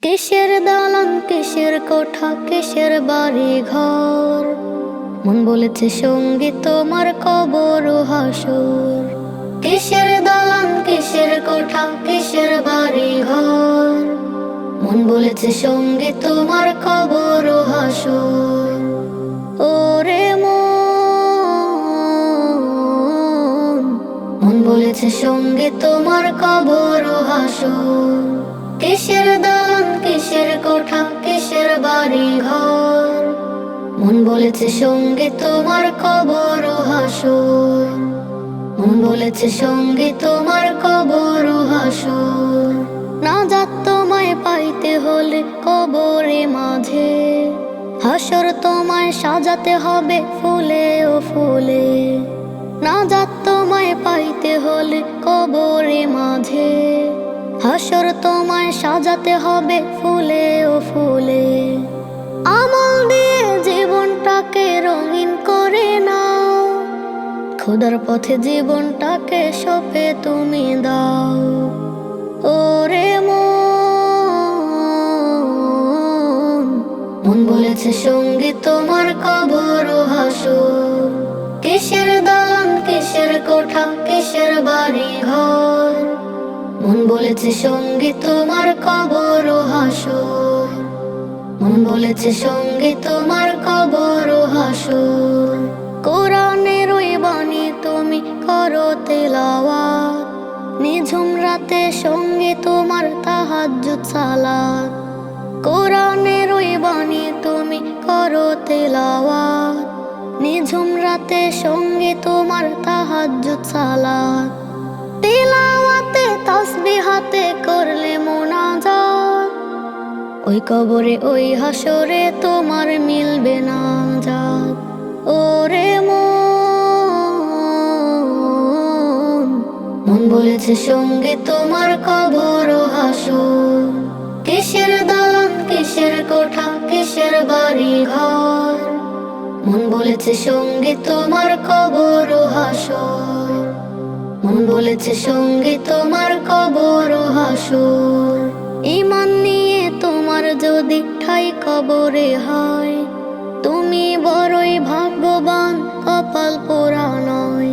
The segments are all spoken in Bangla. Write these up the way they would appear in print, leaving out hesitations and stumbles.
কিসের দালান কিসের কোঠা কিসের বাড়ি ঘর, মন বলেছে সঙ্গী তোমার কবর ও হাসর। কিসের দালান কিসের কোঠা কিসের বাড়ি ঘর, মন বলেছে সঙ্গী তোমার কবর ও হাসর। ওরে মন, মন বলেছে সঙ্গী তোমার কবর ও হাসর। কিসের দালান কিসের কোঠা কিসের বাড়ি ঘর, মন বলেছে সঙ্গী তোমার কবর ও হাসর। মন বলেছে সঙ্গী তোমার কবর ও হাসর। না যাত তোমায় পাইতে হলে কবরে মাঝে, হাসর তোমায় সাজাতে হবে ফুলে ও ফুলে। না যাত তোমায় পাইতে হলে কবরে মাঝে, হাসর তোমায় সাজাতে হবে ফুলে ও ফুলে। আমল দিয়ে জীবনটাকে রঙিন করে নাও, খোদার পথে জীবনটাকে সঁপে তুমি দাও। ওরে মন, মন বলেছে সঙ্গী তোমার কবর ও হাসর। কিসের দালান কিসের কোঠা কিসের বাড়ি ঘর, মন বলেছে সঙ্গী তোমার কবর ও হাসর। মন বলেছে সঙ্গী তোমার কবর ও হাসর। কোরআনের ওই বাণী তুমি করো তেলাওয়াত, নিঝুম রাতে সঙ্গী তোমার তাহাজ্জুদ সালাত। কোরআনের ওই বাণী তুমি করো তেলাওয়াত, নিঝুম রাতে সঙ্গী তোমার তাহাজ্জুদ সালাত। তেলাওয়াতে তাসবিহাতে করলে মোনাজাত, ওই কবরে ওই হাসরে তোমার মিলবে না জাত। ওরে মন, মন বলেছে সঙ্গী তোমার কবর ও হাসর। কিসের দালান কিসের কোঠা কিসের বাড়ি ঘর, মন বলেছে সঙ্গী তোমার কবর ও হাসর। মন বলেছে সঙ্গী তোমার কবর ও হাসর। ঈমান নিয়ে তোমার যদি ঠাই কবরে হয়, তুমি বড়ই ভাগ্যবান কপাল পোড়া নয়।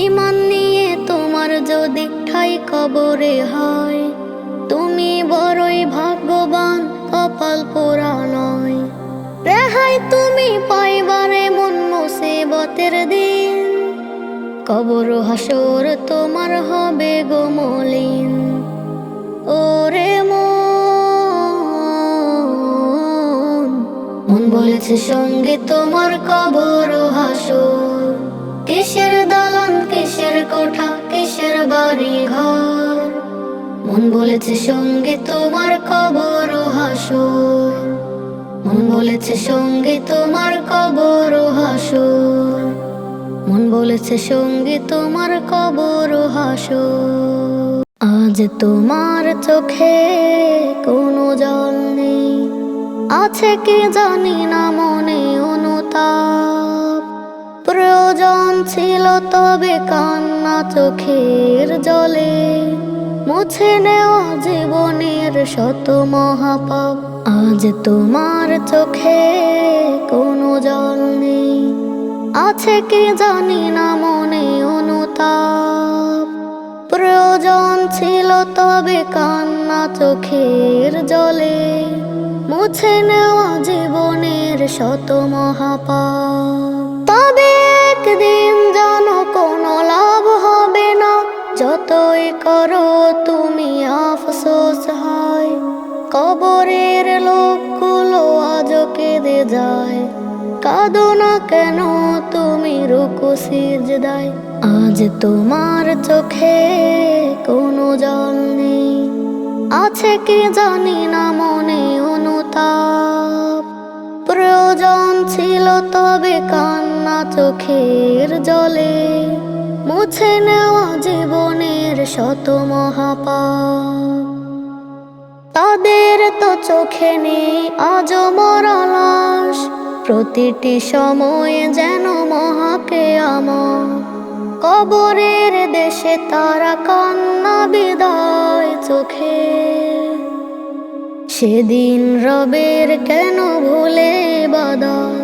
ঈমান নিয়ে তোমার যদি ঠাই কবরে হয়, তুমি বড়ই ভাগ্যবান কপাল পোড়া নয়। রেহাই তুমি পাইবারে মন মুসিবতের দিন, কবর ও হাসর তোমার হবে গো মলিন। ওরে মন, মন বলেছে সঙ্গী তোমার কবর ও হাসর। কিসের দালান কিসের কোঠা কিসের বাড়ি ঘর, মন বলেছে সঙ্গী তোমার কবর ও হাসর। মন বলেছে সঙ্গী তোমার কবর ও হাসর। মন বলেছে সঙ্গী তোমার কবর ও হাসর। আজ তোমার চোখে কোনো জল নেই, আছে কি জানি না মনে অনুতাপ। প্রয়োজন ছিল তবে কান্না চোখের জলে, মুছে নেওয়া জীবনের শত মহাপাপ। আজ তোমার চোখে কোনো জল নেই, আছে কি জানি না মনে অনুতাপ। প্রয়োজন ছিল তবে কান্না চোখের জলে, মুছে নেওয়া জীবনের শত মহাপাপ। তবে একদিন জানো কোনো লাভ হবে না, যতই করো তুমি আফসোস হয়। কবরের লোকগুলো আজও কেঁদে যায়, কাঁদো না কেন তুমি রুকু সিজদায়। আজ তোমার চোখে কোনো জল নেই, আছে কি জানি না মনে অনুতাপ। প্রয়োজন ছিল তবে কান্না চোখের জলে, মুছে নেওয়া জীবনের শত মহাপাপ। তাদের তো চোখে নেই আজও মরা লাশ, প্রতিটি সময়ে যেন মহাকে আমার। কবরের দেশে তারা কান্না বিদায় চোখে, সেদিন রবের কেন ভুলে বাদার,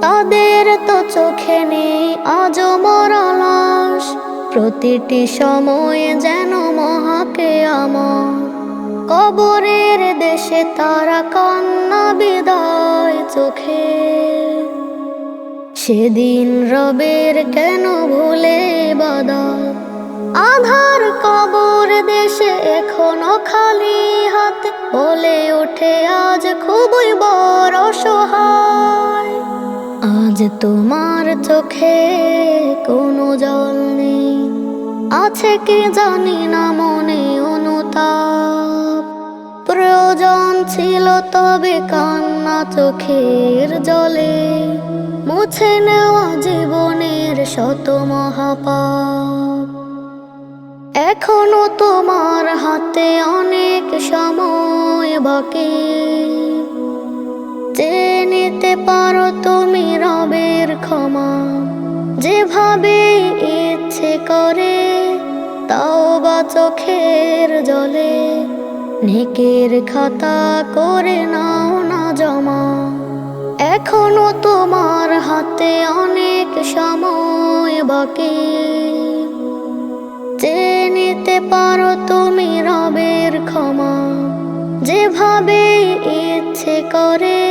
তাদের তো চোখে নেই আজও মরা লাশ। প্রতিটি সময়ে যেন মহাকে আমার, কবরের দেশে তারা কান্না বিদায় চোখে। সেদিন রবের কেন ভুলে বাদার, আধার কবর দেশে এখনো খালি হাতে বলে ওঠে আজ খুবই বড় সহায়। আজ তোমার চোখে কোনো জল নেই, আছে কি জানি না মনে অনুতাপ। প্রয়োজন ছিল তবে কান্না চোখের জলে, মুছে নেওয়া জীবনের শত মহাপাপ। এখনো তোমার হাতে অনেক সময় বাকি, চেয়ে নিতে পারো তুমি রবের ক্ষমা। যেভাবে ইচ্ছে করে তাও বা চোখের জলে, নেকের খাতা করে নাও না জমা। এখনো তোমার হাতে অনেক সময় বাকি, চেয়ে নিতে পারো তুমি রবের ক্ষমা। যেভাবে ইচ্ছে করে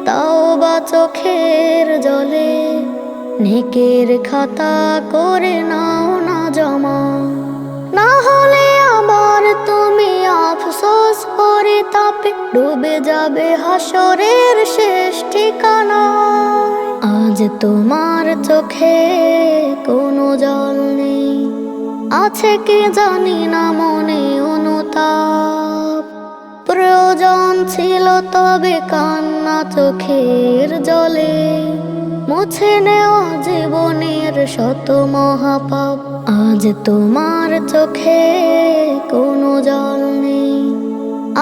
তাও বা চোখের জলে, নেকের খাতা করে নাও না জমা। না হলে আবার তুমি আফসোস করে তাপে ডুবে যাবে হাসরের শেষ ঠিকানায়। আজ তোমার চোখে কোনো জল নেই, আছে কি জানি না মনে অনুতাপ। প্রয়োজন ছিল তবে কান্না চোখের জলে, মুছে নেওয়া জীবনের শত মহাপাপ। আজ তোমার চোখে কোনো জল নেই,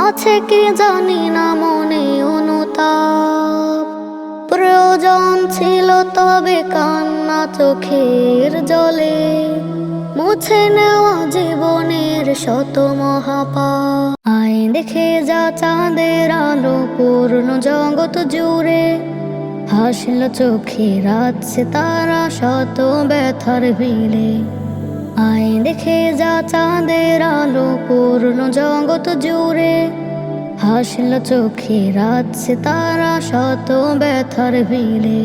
আছে কি জানি না মনে অনুতাপ। প্রয়োজন ছিল তবে কান্না চোখের জলে, মুছে নেওয়া জীবনের শত মহাপাপ। আয় দেখে যা চাঁদের আলো পূর্ণ জগৎ জুড়ে, হাসল চোখে রাত সিতারা শত ব্যথার ভিড়ে। আয় দেখে যা চাঁদের আলো পূর্ণ জগৎ জুড়ে, হাসল চোখে রাত সিতারা শত ব্যথার ভিড়ে।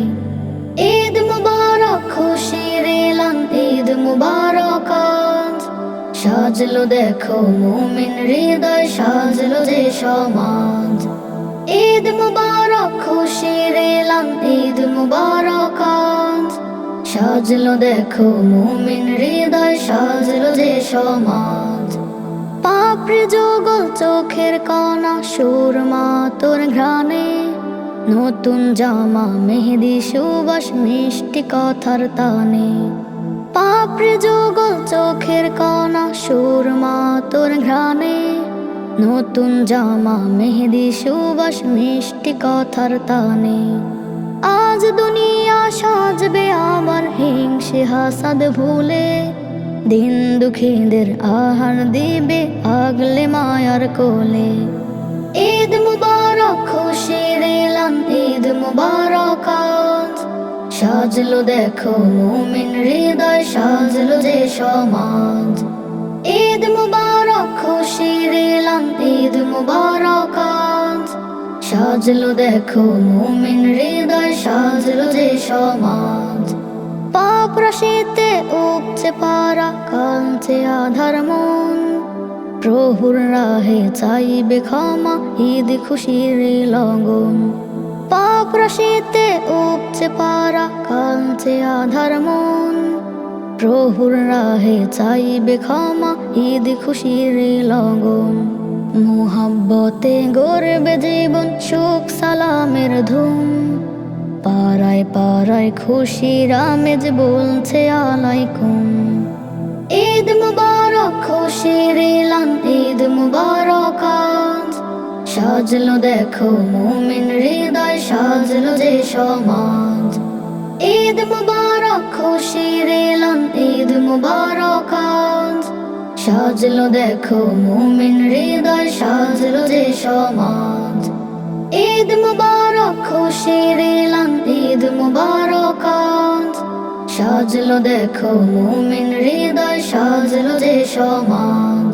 ঈদ মুবারক খুশির এলান, ঈদ মুবারক আজ। সাজলো দেখো মুমিন হৃদয়, সাজলো যে সমাজ। ঈদ মুবারক খুশির এলান, ঈদ মুবারক আজ। সাজলো দেখো মুমিন হৃদয়, সাজলো যে সমাজ। পাপড়ি যুগল চোখের কণা, সুরমা তোর ঘ্রাণে। নতুন জামা মেহেদি সুবাস, মিষ্টি কথার তানে। পাপড়ি যুগল চোখের কণা, সুরমা তোর ঘ্রাণে। নতুন জামা মেহেদি সুবাস, মিষ্টি কথার তানে। আজ দুনিয়া সাজবে আবার হিংসে হাসাদ ভুলে, দিন দুঃখীদের আহার দিবে আগলে মায়ার কোলে। ঈদ মুবারক খুশির এলান, ঈদ মুবারক আজ। সাজলো দেখো মুমিন হৃদয়, সাজলো যে সমাজ। ঈদ মুবারক খুশির এলান, ঈদ মুবারক আজ। সাজলো দেখো মুমিন হৃদয়, সাজলো যে সমাজ। পাপ রাশিতে উপচে পারা, কাঁদছে আধার মন। প্রভুর রাহে চাইবে ক্ষমা, ঈদ খুশির লগন। পাপ রাশিতে উপচে পারা, কাঁদছে আধার মন। প্রভুর রাহে চাইবে ক্ষমা, ঈদ খুশির লগন। মুহাব্বতে গড়বে জীবন, সুখ সালামের ধুম। পাড়ায় পাড়ায় খুশির আমেজ বলছে আলাইকুম। ঈদ মুবারক খুশির এলান, ঈদ মুবারক আজ। সাজলো দেখো মুমিন হৃদয়, সাজলো যে সমাজ। ঈদ মুবারক খুশির এলান, ঈদ মুবারক আজ। সাজলো দেখো মুমিন হৃদয়, সাজলো যে সমাজ। ঈদ মুবারক খুশির এলান, ঈদ মুবারক আজ। সাজলো দেখো মুমিন হৃদয়, সাজলো যে সমাজ।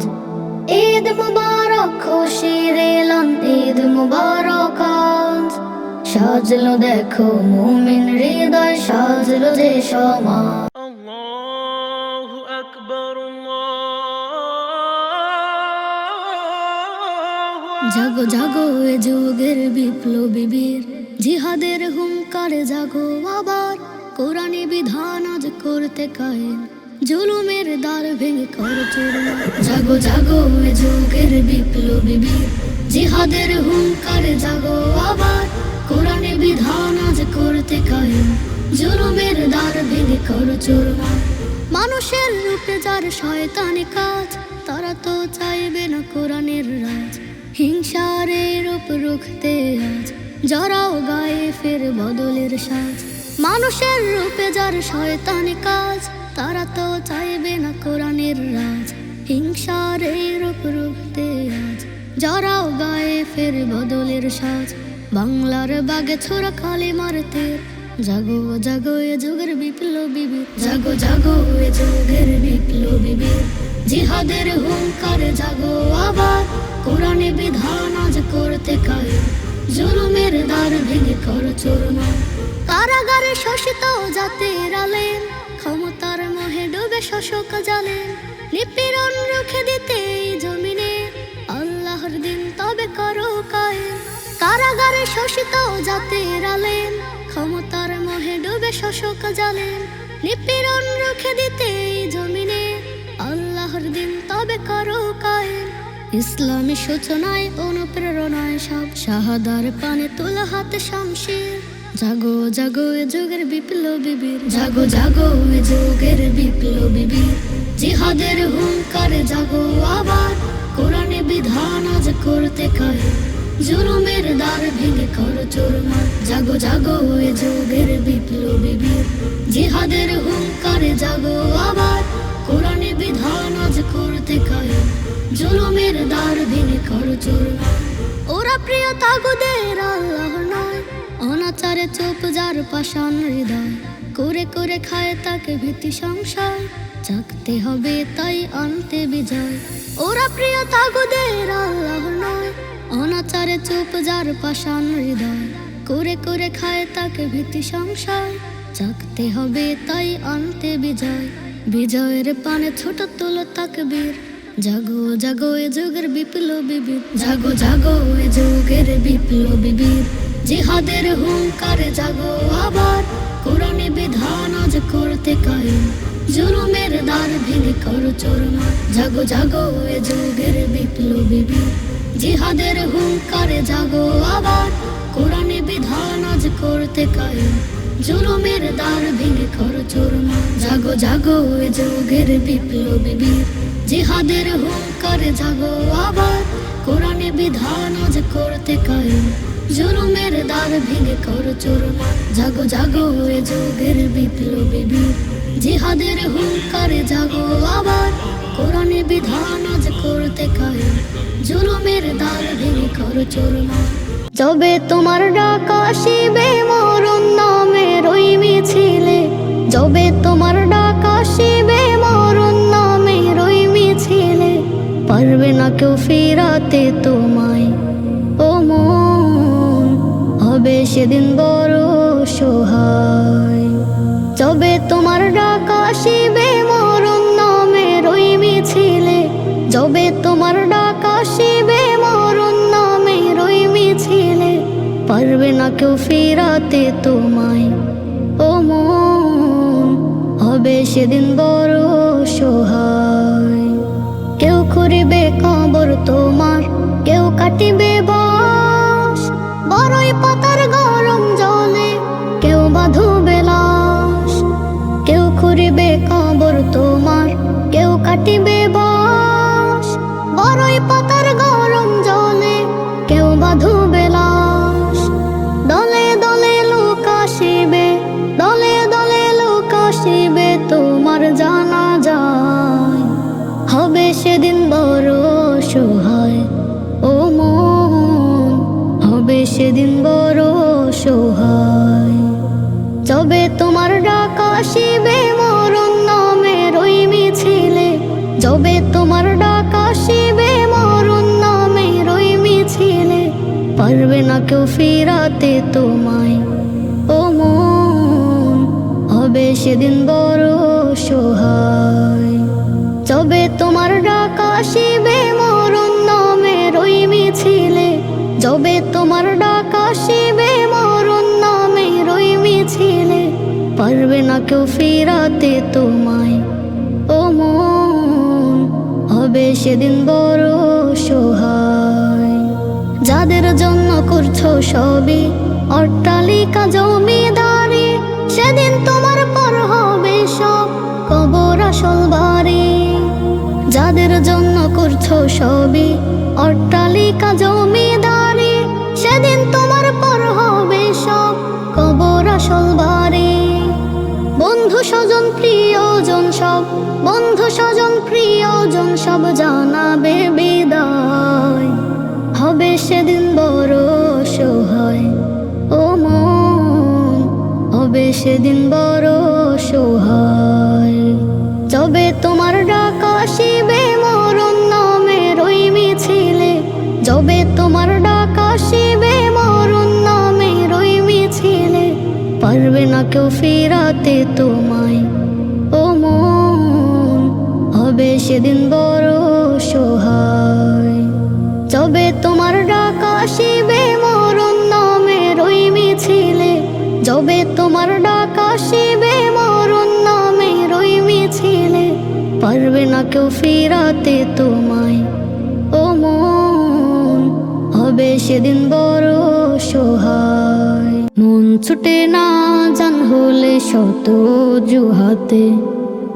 ঈদ মুবারক খুশির এলান, ঈদ মুবারক আজ। সাজলো দেখো মুমিন হৃদয়, সাজলো যে সমাজ। আল্লাহু আকবার, জাগো জাগো এ যুগের বিপ্লবী বীর, জিহাদের হুঙ্কারে জাগো আবার। কোরআনী বিধান আজ করতে কায়েম, জুলুমের দ্বার ভেঙে কর চূর্ণ। জাগো জাগো এ যুগের বিপ্লবী বীর, জিহাদের হুঙ্কারে জাগো আবার। কোরআনী বিধান আজ করতে কায়েম, জুলুমের দ্বার ভেঙে কর চূর্ণ। মানুষের রূপে যার শয়তানি কাজ, তারা তো চাইবে না কোরআনের রাজ। হিংসার রূপ রুখতে আজ জড়াও গায়ে ফের বদলের সাজ। মানুষের রূপে যার শয়তানি কাজ, তারা তো চাইবে না কোরআনের রাজ। হিংসার রূপ রুখতে আজ জড়াও গায়ে ফের বদলের সাজ। বাংলার বাগে ছোড়া কালিমার তীর, জাগো জাগো এ যুগের বিপ্লবী বীর। জাগো জাগো এ যুগের বিপ্লবী বীর, জিহাদের হুঙ্কারে জাগো আবার। কোরআনে বিধান আজ করতে কায়েম, জুলুমের দ্বার ভেঙে কর চূর্ণ। কারাগারে শোষিত জাতির আলেম, ক্ষমতার মোহে ডুবে শোষক জালেম। নিপীড়ন রুখে দিতে এই জমিনে, আল্লাহর দিন তবে করো কায়েম। কারাগারে শোষিত জাতির আলেম, ক্ষমতার মোহে ডুবে শোষক জালেম। নিপীড়ন রুখে দিতে এই জমিনে, আল্লাহর দিন তবে করো কায়েম। ইসলামী সূচনায় অনুপ্রেরণায় সব, শাহাদার পানে তোলা হাতে শামশির। জাগো জাগো এ যুগের বিপ্লবী বীর, জাগো জাগো এ যুগের বিপ্লবী বীর। জিহাদের হুঙ্কারে জাগো আবার। কোরআনে বিধান আজ করতে কায়েম, জুলুমের দ্বার ভেঙে কর চূর্ণ। জাগো জাগো এ যুগের বিপ্লবী বীর, জিহাদের হুঙ্কারে জাগো আবার। কোরআনে বিধান আজ করতে কায়েম, জুলুমের দ্বার ভেঙে কর চূর্ণ। ওরা প্রিয় তাগুদের আল্লাহ নয়, অনাচারে চুপ যার পাষাণ হৃদয়। করে করে খায় তাকে ভীতি সংশয়, চাকতে হবে তাই আনতে বিজয়। ওরা প্রিয় তাগুদের আল্লাহ নয়, অনাচারে চুপ যার পাষাণ হৃদয়। করে করে খায় তাকে ভীতি সংশয়, চাকতে হবে তাই আনতে বিজয়। বিজয়ের পানে ছোট তুলো তাকবীর, জাগো জাগো এ যুগের বিপ্লবী বীর। জাগো জাগো এ যুগের বিপ্লবী বীর, জিহাদের হুঙ্কারে জাগো আবার। কোরআনে বিধান আজ করতে কায়েম, জুলুমের দ্বার ভেঙে কর চূর্ণ। জাগো জাগো এ যুগের বিপ্লবী বীর, জিহাদের হুঙ্কারে জাগো আবার। কোরআনে বিধান আজ করতে কায়েম, জুলুমের দ্বার ভেঙে কর চূর্ণ। জাগো জাগো এ যুগের বিপ্লবী বীর, জিহাদের হুঙ্কারে জাগো আবার। কোরআনে বিধান আজ করতে কায়েম, জুলুমের দ্বার ভেঙে কর চূর্ণ। জাগো জাগো এ যুগের বিপ্লবী বীর, জিহাদের হুঙ্কারে জাগো আবার। কোরআনে বিধান আজ করতে কায়েম, জুলুমের দ্বার ভেঙে কর চূর্ণ। যবে তোমার ডাক আসিবে মরণ নামের ওই মিছিলে, যবে তোমার ডাক আসিবে মরণ নামের ওই মিছিলে। পারবে না কেউ ফিরাতে তোমায় ও মন, হবে সেদিন বড় সহায়। যবে তোমার ডাক আসিবে মরণ নামের ওই মিছিলে, যবে তোমার ডাক আসিবে মরণ নামের ওই মিছিলে। পারবে না কেউ ফিরাতে তোমায় ও মন, হবে সেদিন বড় সহায়। কেউ খুঁড়িবে কবর তোমার, কেউ কাটিবে বাঁশ। বড়ই পাতার গরম জলে কেউ বাঁধবে লাশ। কেউ খুঁড়িবে কবর তোমার, কেউ কাটিবে বাঁশ। বড়ই পাতার গরম জলে কেউ বাঁধবে লাশ। দলে দলে লোক আসিবে, দলে দলে লোক আসিবে তোমার জানাজায়। হবে সে সেদিন বড় সহায়। যবে তোমার ডাক আসিবে মরণ নামের ওই মিছিলে, যবে তোমার ডাক আসিবে মরণ নামের ওই মিছিলে, পারবে না কেউ ফিরাতে তোমায়। ও মন, হবে সেদিন বড় সহায়। যবে তোমার ডাক আসিবে মরণ নামের ওই মিছিলে, যবে তোমার ডাক আসিবে মরণ নামের ওই মিছিলে, পারবে না কেউ ফিরাতে তোমায়। ও মন, হবে সেদিন বড় সহায়। যাদের জন্য করছো সবই অট্টালিকা জমিদারি, সেদিন তোমার পর হবে সব কবর আসল বাড়ি। যাদের জন্য করছো সবই অট্টালিকা জমিদারি, সেদিন তোমার পর হবে সব কবর আসল বাড়ি। বন্ধু স্বজন প্রিয়জন সব, বন্ধু স্বজন প্রিয়জন সব জানাবে বিদায়, হবে সেদিন বড় সহায়। ও মন, হবে সেদিন বড় সহায়। যবে তোমার ডাক আসিবে মরণ নামের ওই মিছিলে, যবে তোমার ডাক আসিবে মরণ নামের ওই মিছিলে, পারবে না কেউ ফিরাতে তোমায়। ও মন, হবে সেদিন বড় সহায়। যবে তোমার ডাক আসিবে মরণ নামের ওই মিছিলে, যবে তোমার ডাক আসিবে মরণ নামের ওই মিছিলে, পারবে না কেউ ফিরাতে তোমায়। ও মন, হবে সেদিন বড় সহায়। মন ছুটে না জান হলে শত অজুহাতে,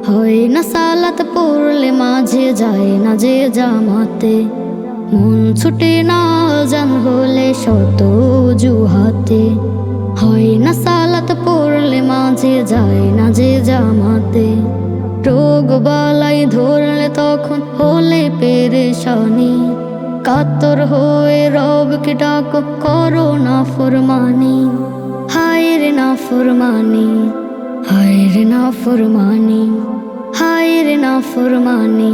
হয় না সালাত পড়লে মাঝে যায় না যে জামাতে। মন ছুটে না জান হলে শত অজুহাতে, হয় না সালাত পড়লে মাঝে যায় না যে জামাতে। রোগ বালাই ধরলে তখন হলে পেরেশানি, কাতর হয়ে রবকে ডাকো করো না ফরমানি। হায় রে না ফরমানি, হায় রে না ফরমানি, হায় রে না ফরমানি,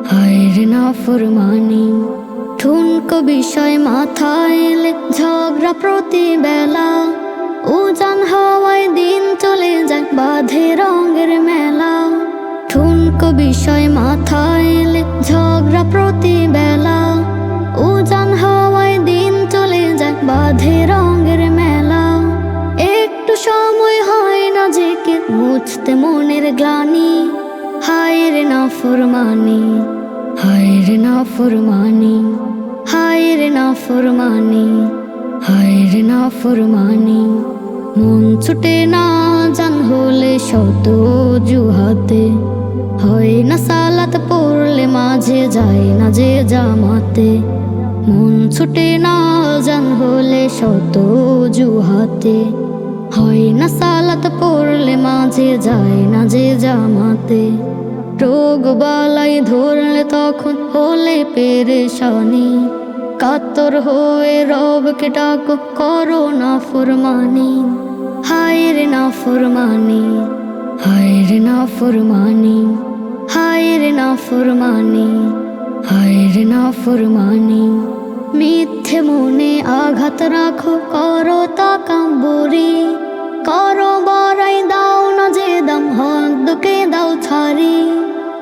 হায় রে না ফরমানি। ঠুনকো বিষয় মাথায় এলে ঝগড়া প্রতি বেলা, উজান হাওয়ায় দিন চলে যায় বাঁধে রঙের মেলা। ঠুনকো বিষয় মাথায় এলে ঝগড়া প্রতি বেলা, উজান হাওয়ায় দিন চলে যায় বাঁধে রঙের মেলা। একটু সময় হয় না জেকে মুছতে মনের গ্লানি, হায় রে না ফরমানি, হায় রে না ফরমানি, হায় রে না ফরমানি, হায় রে না ফরমানি। মন ছুটে না জান হলে শত অজুহাতে, হয় না সালাত পড়লে মাঝে যায় না যে জামাতে। মন ছুটে না জান হলে শত অজুহাতে, হয় না সালাত পড়লে মাঝে যায় না যে জামাতে। রোগ বালাই ধরলে তখন হলে পেরেশানি, কাতর হয়ে রবকে ডাকো করো না ফরমানি। হায় রে না ফরমানি, হায় রে না ফরমানি, হায় রে না ফরমানি, হায় রে না ফরমানি। মিথ্যে মনে আঘাত রাখো করো তাকাম্বুরি, করো বড়াই দাও না যে দাম হককে দাও ছাড়ি।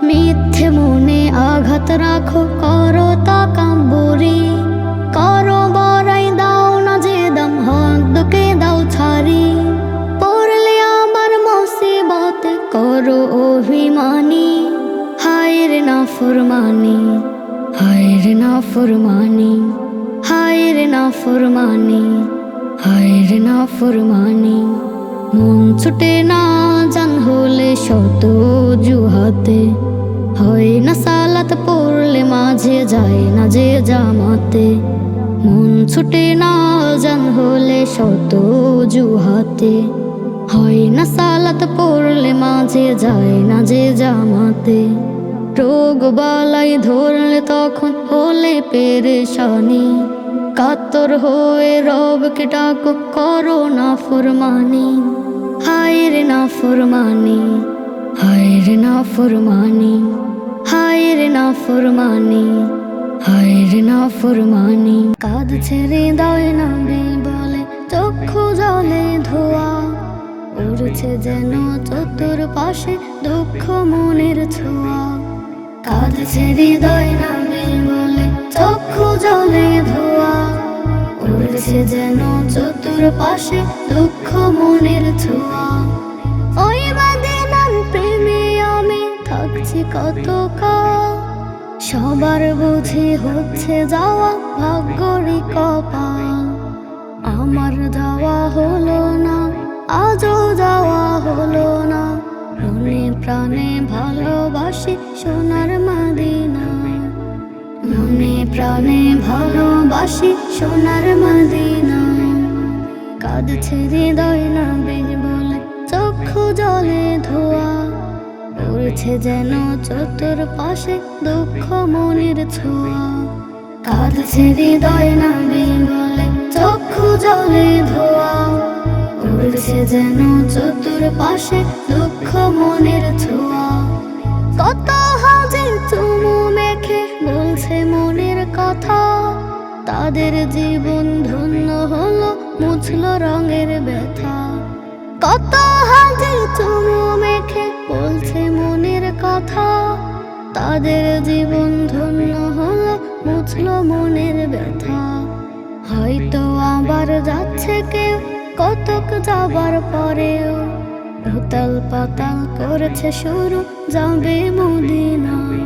মিথ্যে মনে আঘাত রাখো করো তাকাম্বুরি, করো বড়াই দাও না যে দাম হককে দাও ছাড়ি। পড়লে আমার মুসিবতে করো অভিমানী, হায় রে না ফরমানি, হায় রে না ফরমানি, হায় রে না ফরমানি, হায় রে না ফরমানি। মন ছুটে না জান হলে শত অজুহাতে, হয় না সালাত পড়লে মাঝে যায় না যে জামাতে। মন ছুটে না জান হলে শত অজুহাতে, হয় না সালাত পড়লে মাঝে যায় না যে জামাতে। রোগ বালাই ধরলে তখন হলে পেরেশানি, কাতর হয়ে রবকে ডাকো, করো না ফরমানি। হায় রে না ফরমানি, হায় রে না ফরমানি, হায় রে না ফরমানি, হায় রে না ফরমানি। কাঁদছে হৃদয় নবী বলে, চক্ষু জলে ধোয়া, উড়ছে যেন চতুর্পাশে দুঃখ মনের ছোঁয়া। কাঁদছে হৃদয় নবী বলে, চক্ষু জলে ধোয়া, উড়ছে যেন চতুর্পাশে দুঃখ মনের ছোঁয়া। ওই মদিনার প্রেমে আমি থাকছি কত কাল, সবার বুঝি হচ্ছে যাওয়া ভাগ্যরই কপাল। আমার যাওয়া হলো না, আজও যাওয়া হলো না, মনে প্রাণে ভালোবাসি সোনার মদিনা। মনে প্রাণে ভালোবাসি সোনার মদিনা। কাঁদছে হৃদয় নবী বলে, চক্ষু জলে ধোয়া, উড়ছে যেন চতুর্পাশে দুঃখ মনের ছোঁয়া। কাঁদছে হৃদয় নবী বলে, চক্ষু জলে ধোয়া, উড়ছে যেন চতুর্পাশে দুঃখ মনের ছোঁয়া। কত হাজে চুমু মেখে বলছে মনের কথা, তাদের জীবন ধন্য হলো মুছলো রঙের ব্যথা। কত হাজে চুমু মেখে বলছে মনের কথা, তাদের জীবন ধন্য হলো মুছলো মনের ব্যথা। হয়তো আবার যাচ্ছে কেউ কতক যাবার পরেও, উতাল পাতাল করেছে শুরু যাবে মদিনায়।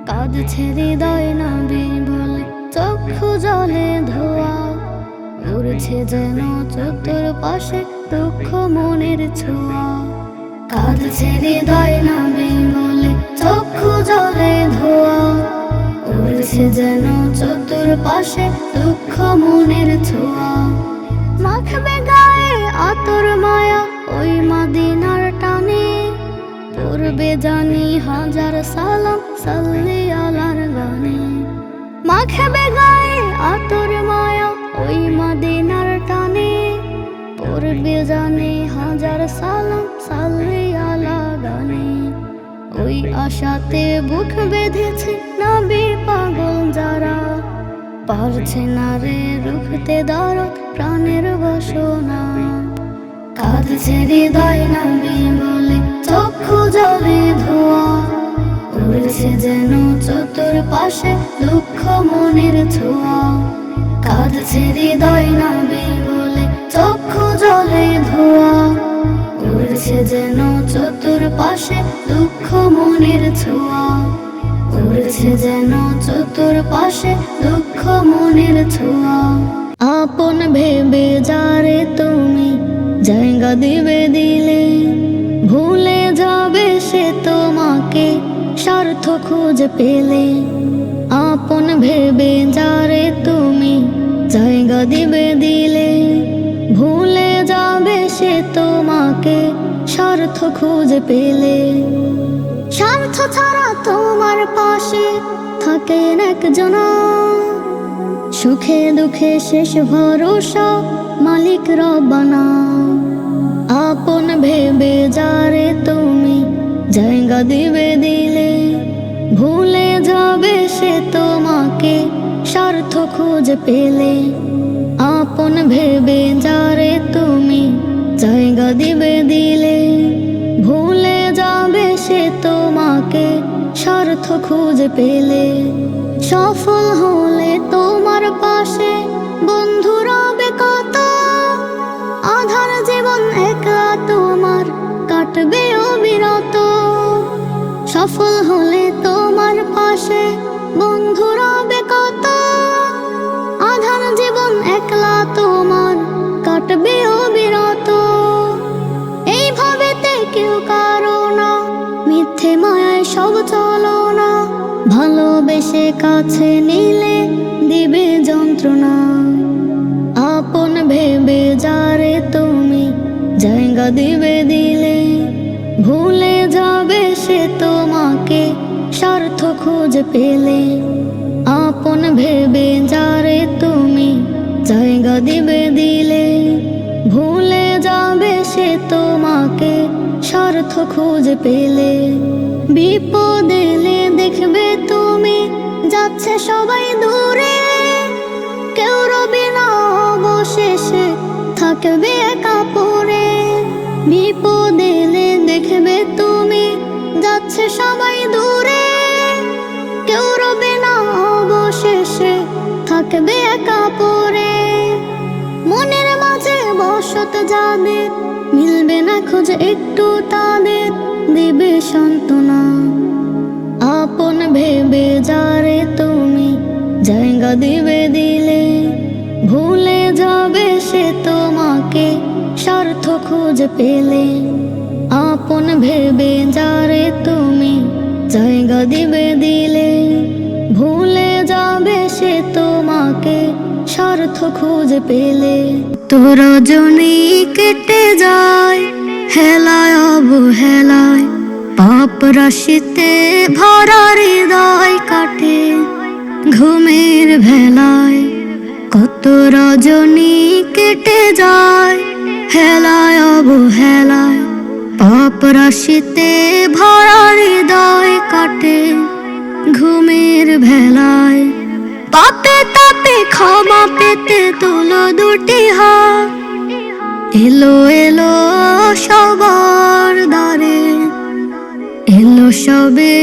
কাঁদছে হৃদয় নবী বলে, চক্ষু জলে ধোয়া, উড়ছে যেন চতুর্পাশে দুঃখ মনের ছোঁয়া। কাঁদছে হৃদয় নবী বলে, চক্ষু জলে ধোয়া, উড়ছে যেন চতুর্পাশে দুঃখ মনের ছোঁয়া। মাখবে গায়ে আতর মায়া ওই মদিনার টানে, পড়বে জানি হাজার সালাম সাল্লি আলার গানে। মাখবে গায়ে আতর মায়া ওই মদিনার টানে, পড়বে জানি হাজার সালাম সাল্লি আলা গানে। ওই আশাতে বুক বেঁধেছে নবী পাগল যারা, পারছে না রে রুখতে দরদ প্রাণের বাসনা। কাঁদছে হৃদয় নবী বলে, চক্ষু জলে ধোয়া, উড়ছে যেন চতুর্পাশে দুঃখ মনের ছোঁয়া। কাঁদছে হৃদয় নবী বলে, চক্ষু জলে ধোয়া, উড়ছে যেন চতুর্পাশে দুঃখ মনের ছোঁয়া। উড়ছে যেন চতুর্পাশে দুঃখ মনের ছোঁয়া। আপন ভেবে যারে তুমি জায়গা দিবে দিলে, ভুলে যাবে সে তোমাকে স্বার্থ খুঁজে পেলে। আপন ভেবে যারে তুমি জায়গা দিবে দিলে, ভুলে যাবে সে তোমাকে স্বার্থ খুঁজে পেলে। স্বার্থ ছাড়া তোমার পাশে থাকেন একজনা, সুখে দুঃখে শেষ ভরসা মালিক রব্বানা। আপন ভেবে যারে তুমি জায়গা দিবে দিলে, ভুলে যাবে সে তোমাকে স্বার্থ খুঁজে পেলে। আপন ভেবে যারে তুমি জায়গা দিবে দিলে, ভুলে যাবে সে তোমাকে স্বার্থ খুঁজে পেলে। সফল হলে তোমার পাশে বন্ধু রবে কত, আধার জীবন একা তোমার কাটবে অবিরত। সফল হলে তোমার পাশে বন্ধু রবে কত, আধার জীবন একলা তোমার কাটবে অবিরত। এইভাবেতে কেউ কারো না, মিথ্যে মায়ায় সব চলো না, ভালোবেসে কাছে নিলে দিবে যন্ত্রণা। আপন ভেবে যারে তুমি জায়গা দিবে দিলে, ভুলে যাবে সে তোমাকে স্বার্থ খুঁজে পেলে। আপন ভেবে যারে তুমি জায়গা দিবে দিলে, ভুলে যাবে সে তোমাকে স্বার্থ খুঁজে পেলে। বিপদ এলে দেখবে তুমি যাচ্ছে সবাই দূরে, কেউ রবে না অবশেষে থাকবে একা পড়ে। বিপদ এলে দেখবে তুমি যাচ্ছে সবাই দূরে, কেউ রবে না অবশেষে থাকবে একা পড়ে। মনের মাঝে বসত যাদের মিলবে না খোঁজ একটু তাদের দিবে সান্ত্বনা। আপন ভেবে যারে তুমি জায়গা দিবে দিলে, ভুলে যাবে সে তোমাকে স্বার্থ খুঁজে পেলে। আপন ভেবে যারে তুমি জায়গা দিবে দিলে, ভুলে যাবে সে তোমাকে স্বার্থ খুঁজে পেলে। তো রজনী কেটে যায় হেলায় অবহেলায়, পাপ রাশিতে ভরা হৃদয় কাটে ঘুমের ভেলায়। কত রজনী কেটে যায় হেলায় অবহেলায়, পাপ রাশিতে ভরা হৃদয় কাটে ঘুমের ভেলায়। পাপে তাপে ক্ষমা পেতে তুলো দুটি হাত, এলো এলো সবার দ্বারে, এলো সবে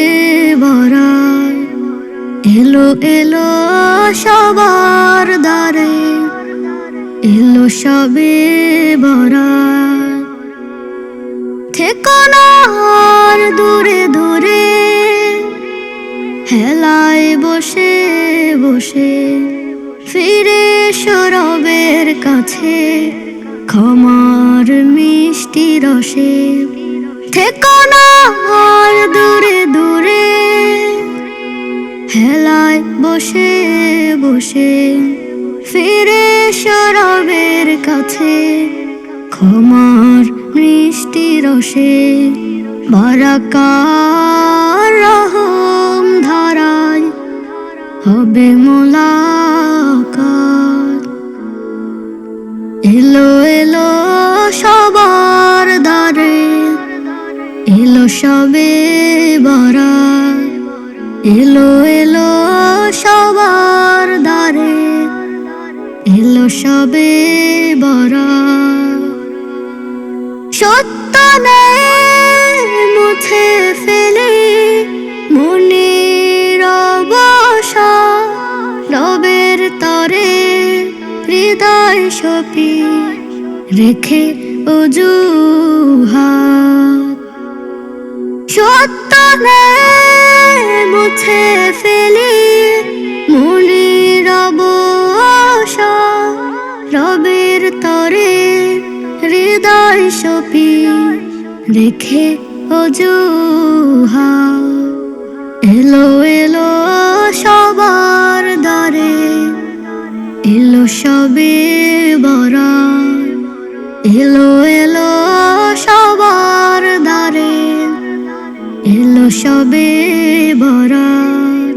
বরাত। এলো এলো সবার দ্বারে, এলো সবে বরাত। থেকো না আর দূরে দূরে, হেলায় বসে বসে ফিরে এসো রবের কাছে ক্ষমার মিষ্টি রসে। থেকো না আর দূরে দূরে, হেলায় বসে বসে ফিরে এসো রবের কাছে ক্ষমার মিষ্টি রসে। বারাকার রহম ধারায় হবে মোলাকাত। এলো এলো সবার দ্বারে, এলো সবে বরাত। এলো এলো সবার দ্বারে, এলো সবে বরাত। সত্য মুছে ফেলে মনের অবসাদ, রবের তরে হৃদয় সপি রেখে অজুহাত। সত্য মুছে ফেলে মনের অবসাদ, রবের তরে হৃদয় সপি রেখে অজুহাত। এলো এলো সবার দ্বারে, এলো সবে বরাত। এলো এলো সবার দ্বারে, এলো সবে বরাত।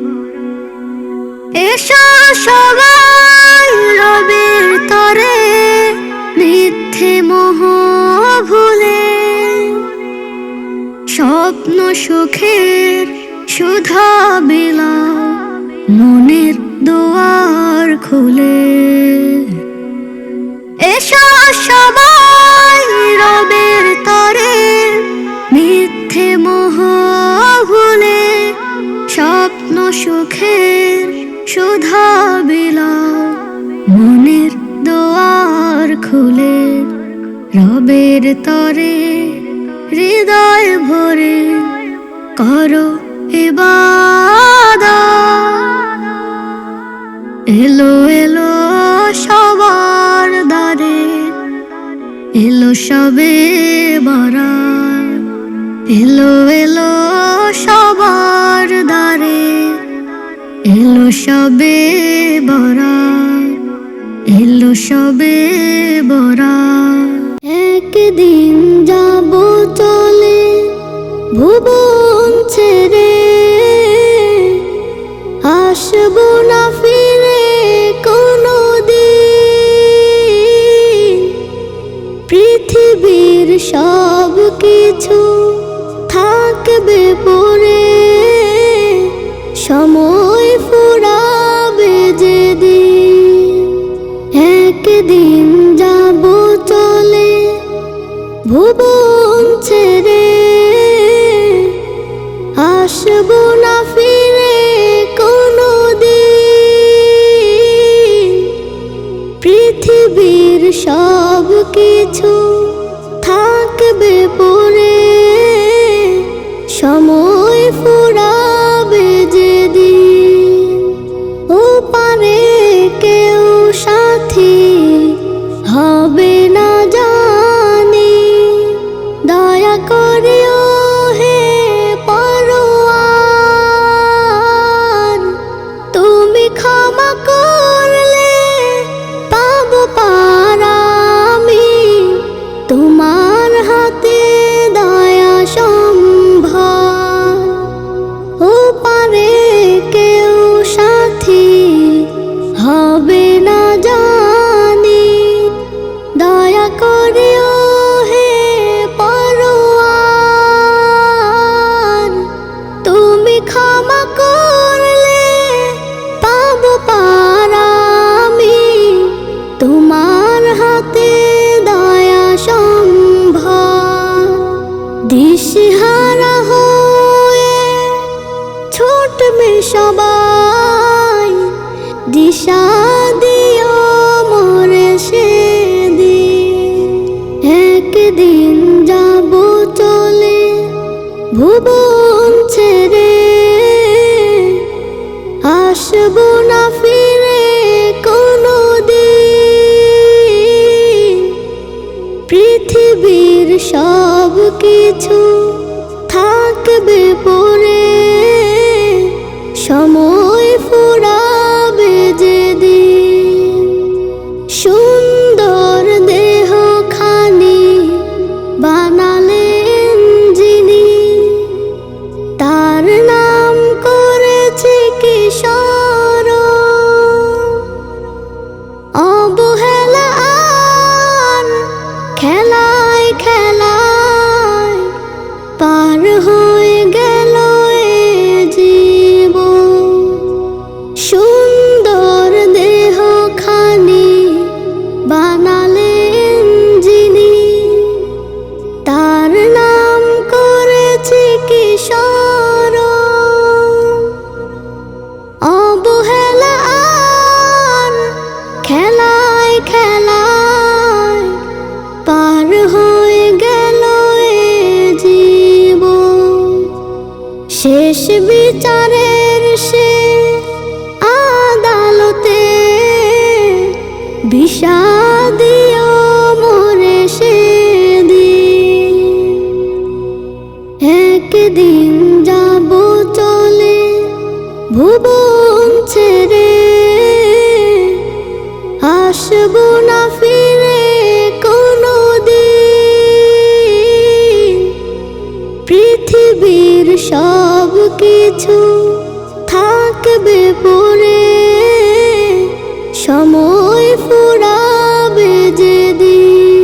এসো সবাই রবের তরে মিথ্যে মোহ ভুলে, স্বপ্ন সুখের সুধা বিলাও মনের দুয়ার খুলে। এসো সবাই রবের তরে মিথ্যে মোহ ভুলে, স্বপ্ন সুখের সুধা বিলাও মনের দুয়ার খুলে। রবের তরে হৃদয় ভরে করো ইবাদত। এলো এলো সবার দ্বারে, এলো সবে বরাত। এলো এলো সবার দ্বারে, এলো সবে বরাত। এলো সবে বরাত। একদিন যাব চলে ভুবন ছেড়ে, আসবো না ফিরে। কিছু থাকবে পরে, সময় ফুরাবে যেদিন। একদিন যাব চলে ভুবন ছেড়ে, আসবো না ফিরে কোনোদিন। পৃথিবীর সব কিছু থাকবে পরে, সময় ফুরাবে যেদিন। ওপারে কেউ সাথী হবে না জানি, দয়া করিও হে পরোয়ার। তুমি ক্ষমা করলে পাবো পার আমি, তোমার হাতে দয়া সম্ভার। ওপারে কেউ সাথী হবে না জানি, দয়া করিও হে পরোয়ার। তুমি ক্ষমা করলে পাবো পার আমি, তোমার হাতে দয়া সম্ভার। দিশেহারা হয়ে ছুটবে সবাই, দিশা দিও মোরে সেদিন। একদিন যাব চলে ভুবন ছেড়ে, আসবো না ফিরে কোনোদিন। পৃথিবীর সব কিছু থাকবে পরে, সময় ফুরাবে যেদিন। সুন্দর দেহ খানি বানালেন যিনি, তার নাম করেছে কিশোর। অবহেলা আর খেলায় খেলায় পার হয়ে গেল এ জীবন। সুন্দর দেহ খানি বানালেন যিনি, তার নাম করেছে কিশোর। অবহেলা আর খেলায় খেলায় পার হয়ে গেল এ জীবন। শেষ বিচারের সে আদালতে বিষাদিও মোরে সেদিন। একদিন যাব চলে ভুবন ছেড়ে, আসবো না ফিরে কোনোদিন। পৃথিবীর সব কিছু থাকবে পরে, সময় ফুরাবে যেদিন।